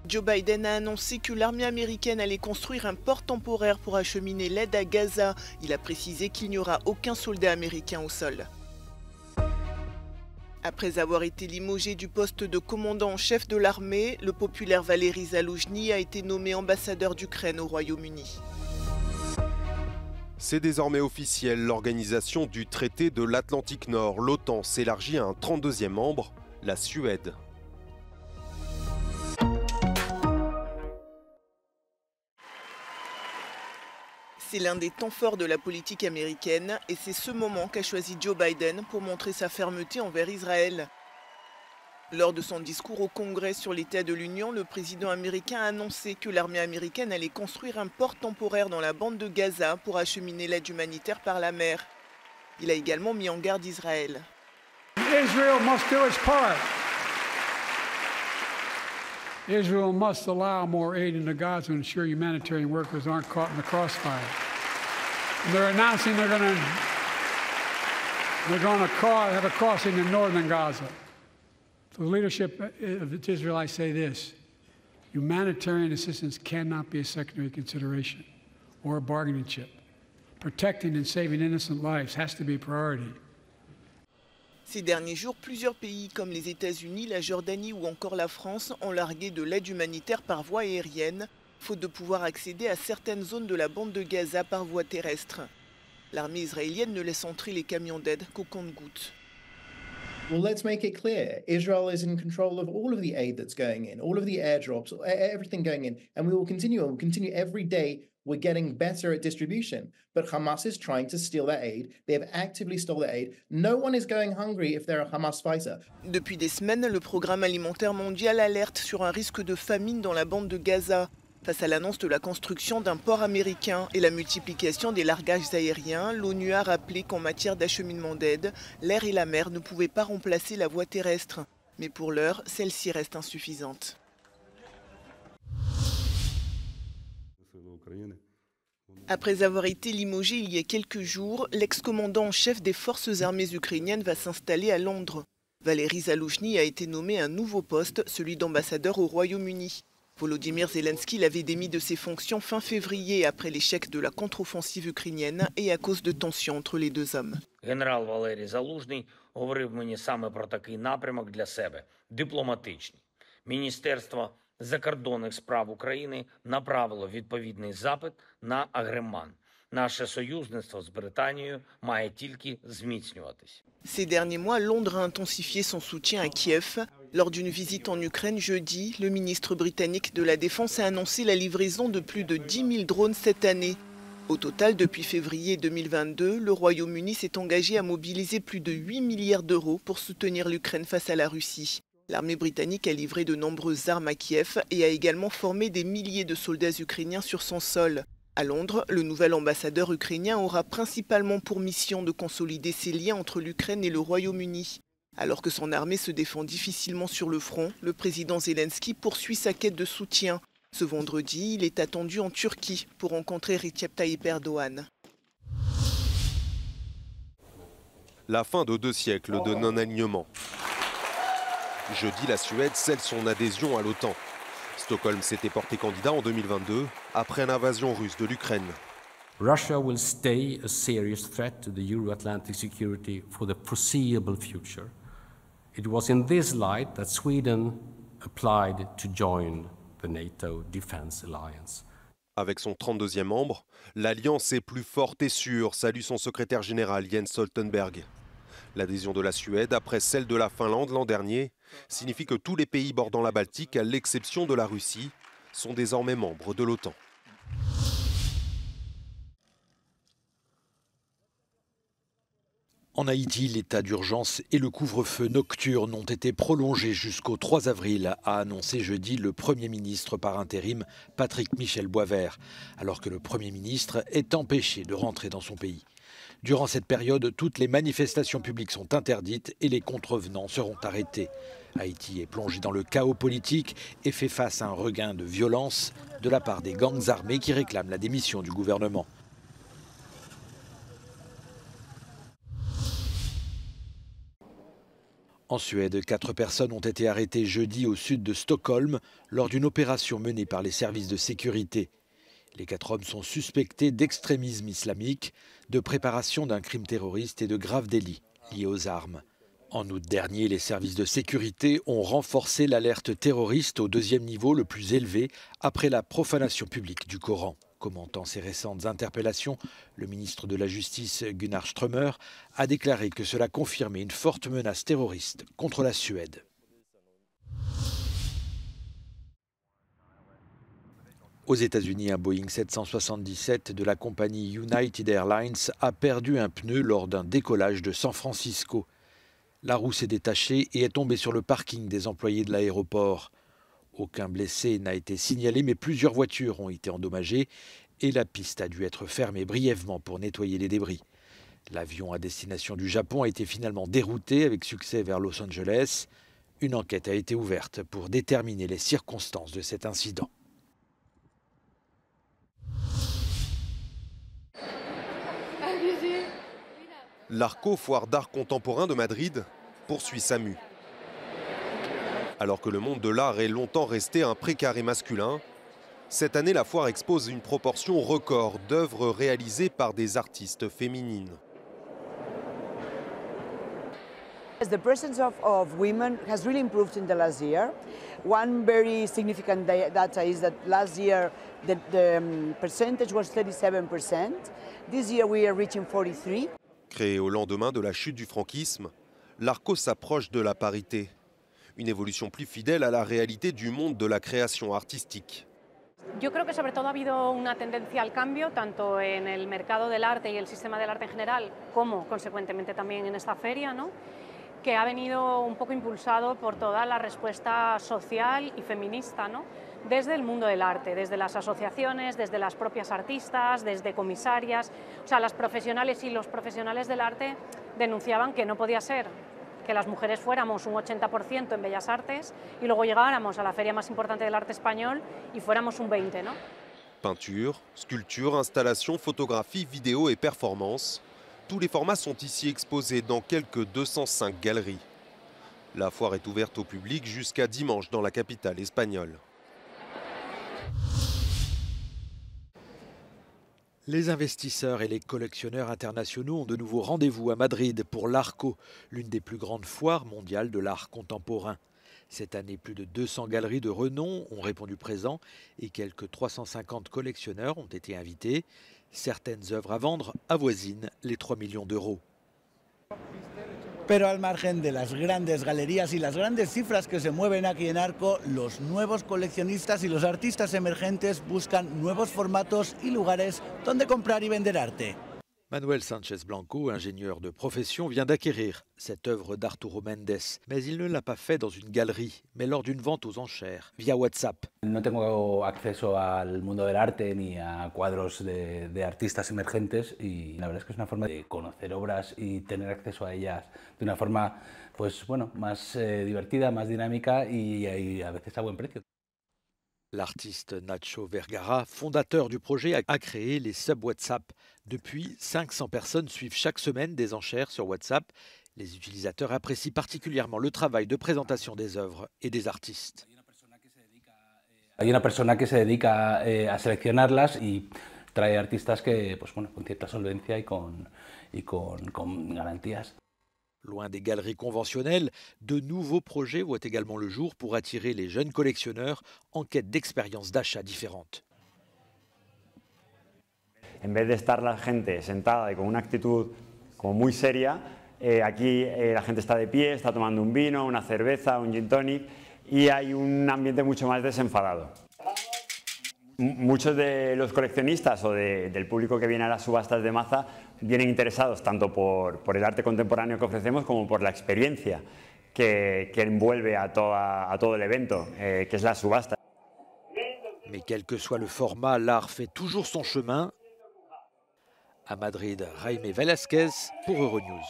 Joe Biden a annoncé que l'armée américaine allait construire un port temporaire pour acheminer l'aide à Gaza. Il a précisé qu'il n'y aura aucun soldat américain au sol. Après avoir été limogé du poste de commandant en chef de l'armée, le populaire Valéry Zaloujny a été nommé ambassadeur d'Ukraine au Royaume-Uni. C'est désormais officiel, l'organisation du traité de l'Atlantique Nord, l'OTAN, s'élargit à un 32e membre, la Suède. C'est l'un des temps forts de la politique américaine et c'est ce moment qu'a choisi Joe Biden pour montrer sa fermeté envers Israël. Lors de son discours au Congrès sur l'état de l'Union, le président américain a annoncé que l'armée américaine allait construire un port temporaire dans la bande de Gaza pour acheminer l'aide humanitaire par la mer. Il a également mis en garde Israël. Israel must do its part. Israel must allow more aid into Gaza to ensure humanitarian workers aren't caught in the crossfire. And they're announcing they're going to have a crossing in northern Gaza. For the leadership of Israel, I say this: humanitarian assistance cannot be a secondary consideration or a bargaining chip. Protecting and saving innocent lives has to be a priority. Ces derniers jours, plusieurs pays comme les États-Unis, la Jordanie ou encore la France ont largué de l'aide humanitaire par voie aérienne, faute de pouvoir accéder à certaines zones de la bande de Gaza par voie terrestre. L'armée israélienne ne laisse entrer les camions d'aide qu'au compte-gouttes. Well, let's make it clear. Israel is in control of all of the aid that's going in, all of the airdrops, everything going in. And we will continue. We'll continue every day. We're getting better at distribution. But Hamas is trying to steal that aid. They have actively stole that aid. No one is going hungry if they're a Hamas fighter. Depuis des semaines, le Programme alimentaire mondial alerte sur un risque de famine dans la bande de Gaza. Face à l'annonce de la construction d'un port américain et la multiplication des largages aériens, l'ONU a rappelé qu'en matière d'acheminement d'aide, l'air et la mer ne pouvaient pas remplacer la voie terrestre. Mais pour l'heure, celle-ci reste insuffisante. Après avoir été limogé il y a quelques jours, l'ex-commandant en chef des forces armées ukrainiennes va s'installer à Londres. Valéry Zaloujny a été nommé à un nouveau poste, celui d'ambassadeur au Royaume-Uni. Volodymyr Zelensky l'avait démis de ses fonctions fin février après l'échec de la contre-offensive ukrainienne et à cause de tensions entre les deux hommes. Генерал Валерій Залужний говорив мені саме про такий напрямок для себе – дипломатичний. Міністерство закордонних справ України направило відповідний запит на Агреман. Наше союзництво з Британією має тільки зміцнюватись. Ces derniers mois, Londres a intensifié son soutien à Kiev. Lors d'une visite en Ukraine jeudi, le ministre britannique de la Défense a annoncé la livraison de plus de 10 000 drones cette année. Au total, depuis février 2022, le Royaume-Uni s'est engagé à mobiliser plus de 8 milliards d'euros pour soutenir l'Ukraine face à la Russie. L'armée britannique a livré de nombreuses armes à Kiev et a également formé des milliers de soldats ukrainiens sur son sol. À Londres, le nouvel ambassadeur ukrainien aura principalement pour mission de consolider ses liens entre l'Ukraine et le Royaume-Uni. Alors que son armée se défend difficilement sur le front, le président Zelensky poursuit sa quête de soutien. Ce vendredi, il est attendu en Turquie pour rencontrer Recep Tayyip Erdogan. La fin de 2 siècles de non-alignement. Jeudi, la Suède scelle son adhésion à l'OTAN. Stockholm s'était porté candidat en 2022 après l'invasion russe de l'Ukraine. Russia will stay a serious threat to the Euro-Atlantic security for the foreseeable future. It was in this light that Sweden applied to join the NATO Defense Alliance. Avec son 32e membre, l'alliance est plus forte et sûre, salue son secrétaire général Jens Stoltenberg. L'adhésion de la Suède, après celle de la Finlande l'an dernier, signifie que tous les pays bordant la Baltique, à l'exception de la Russie, sont désormais membres de l'OTAN. En Haïti, l'état d'urgence et le couvre-feu nocturne ont été prolongés jusqu'au 3 avril, a annoncé jeudi le Premier ministre par intérim Patrick Michel Boisvert, alors que le Premier ministre est empêché de rentrer dans son pays. Durant cette période, toutes les manifestations publiques sont interdites et les contrevenants seront arrêtés. Haïti est plongé dans le chaos politique et fait face à un regain de violence de la part des gangs armés qui réclament la démission du gouvernement. En Suède, 4 personnes ont été arrêtées jeudi au sud de Stockholm lors d'une opération menée par les services de sécurité. Les 4 hommes sont suspectés d'extrémisme islamique, de préparation d'un crime terroriste et de graves délits liés aux armes. En août dernier, les services de sécurité ont renforcé l'alerte terroriste au 2e niveau le plus élevé après la profanation publique du Coran. Commentant ces récentes interpellations, le ministre de la Justice Gunnar Strömmer a déclaré que cela confirmait une forte menace terroriste contre la Suède. Aux États-Unis, un Boeing 777 de la compagnie United Airlines a perdu un pneu lors d'un décollage de San Francisco. La roue s'est détachée et est tombée sur le parking des employés de l'aéroport. Aucun blessé n'a été signalé, mais plusieurs voitures ont été endommagées et la piste a dû être fermée brièvement pour nettoyer les débris. L'avion à destination du Japon a été finalement dérouté avec succès vers Los Angeles. Une enquête a été ouverte pour déterminer les circonstances de cet incident. L'Arco, foire d'art contemporain de Madrid, poursuit sa mue. Alors que le monde de l'art est longtemps resté un précaré masculin, cette année, la foire expose une proportion record d'œuvres réalisées par des artistes féminines. The presence of women has really improved in the last year. One very significant data is that last year the percentage was 37%. This year we are reaching 43%. Créé au lendemain de la chute du franquisme, l'Arco s'approche de la parité. Une évolution plus fidèle à la réalité du monde de la création artistique. Yo creo que sobre todo ha habido una tendencia al cambio, tanto en el mercado del arte y el sistema del arte en general, como consecuentemente también en esta feria, ¿no? Que ha venido un poco impulsado por toda la respuesta social y feminista, ¿no? Desde el mundo del arte, desde las asociaciones, desde las propias artistas, desde comisarias. O sea, las profesionales y los profesionales del arte denunciaban que no podía ser que las mujeres fuéramos un 80% en Bellas Artes y luego llegáramos a la feria más importante del arte español y fuéramos un 20%, ¿no? Peinture, sculpture, installation, photographie, vidéo et performance. Tous les formats sont ici exposés dans quelques 205 galeries. La foire est ouverte au public jusqu'à dimanche dans la capitale espagnole. Les investisseurs et les collectionneurs internationaux ont de nouveau rendez-vous à Madrid pour l'Arco, l'une des plus grandes foires mondiales de l'art contemporain. Cette année, plus de 200 galeries de renom ont répondu présent et quelques 350 collectionneurs ont été invités. Certaines œuvres à vendre avoisinent les 3 millions d'euros. Pero al margen de las grandes galerías y las grandes cifras que se mueven aquí en Arco, los nuevos coleccionistas y los artistas emergentes buscan nuevos formatos y lugares donde comprar y vender arte. Manuel Sánchez Blanco, ingénieur de profession, vient d'acquérir cette œuvre d'Arturo Méndez. Mais il ne l'a pas fait dans une galerie, mais lors d'une vente aux enchères, via WhatsApp. No tengo acceso al mundo del arte ni a cuadros de artistas emergentes y la verdad es que es una forma de conocer obras y tener acceso a ellas de una forma pues, bueno, más divertida, más dinámica y a veces a buen precio. L'artiste Nacho Vergara, fondateur du projet, a créé les sub-WhatsApp. Depuis, 500 personnes suivent chaque semaine des enchères sur WhatsApp. Les utilisateurs apprécient particulièrement le travail de présentation des œuvres et des artistes. Hay una persona que se dedica a seleccionarlas y trae artistas que, pues, bueno, con cierta solvencia y con garantías. Loin des galeries conventionnelles, de nouveaux projets voient également le jour pour attirer les jeunes collectionneurs en quête d'expériences d'achat différentes. En vez de estar la gente sentada y con una actitud como muy seria, aquí la gente está de pie, está tomando un vino, una cerveza, un gin tonic y hay un ambiente mucho más desenfadado. Muchos de los coleccionistas o del público que viene a las subastas de Maza vienen interesados tanto por el arte contemporáneo que ofrecemos como por la experiencia que envuelve a todo el evento, que es la subasta. Mais quel que soit le format, l'art fait toujours son chemin. À Madrid, Jaime Velázquez pour Euronews.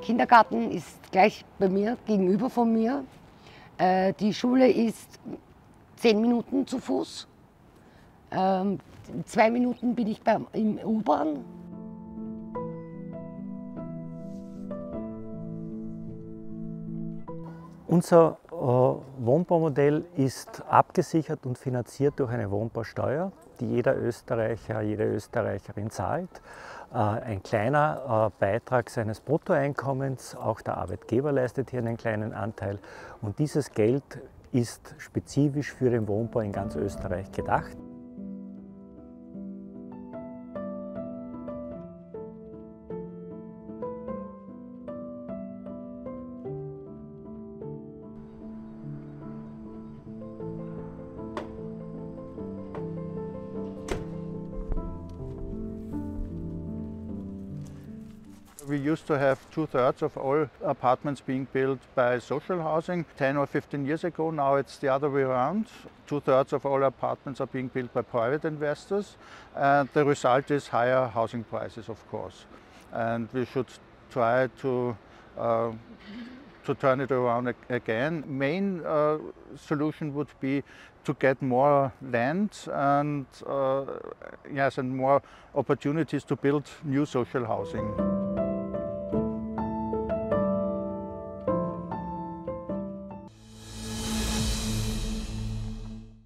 Kindergarten ist gleich bei mir, gegenüber von mir. Die Schule ist 10 Minuten zu Fuß. 2 Minuten bin ich im U-Bahn. Unser Wohnbaumodell ist abgesichert und finanziert durch eine Wohnbausteuer, die jeder Österreicher, jede Österreicherin zahlt. Ein kleiner Beitrag seines Bruttoeinkommens, auch der Arbeitgeber leistet hier einen kleinen Anteil. Und dieses Geld ist spezifisch für den Wohnbau in ganz Österreich gedacht. We used to have 2/3 of all apartments being built by social housing 10 or 15 years ago. Now it's the other way around. 2/3 of all apartments are being built by private investors, and the result is higher housing prices, of course. And we should try to turn it around again. Main solution would be to get more land and yes, and more opportunities to build new social housing.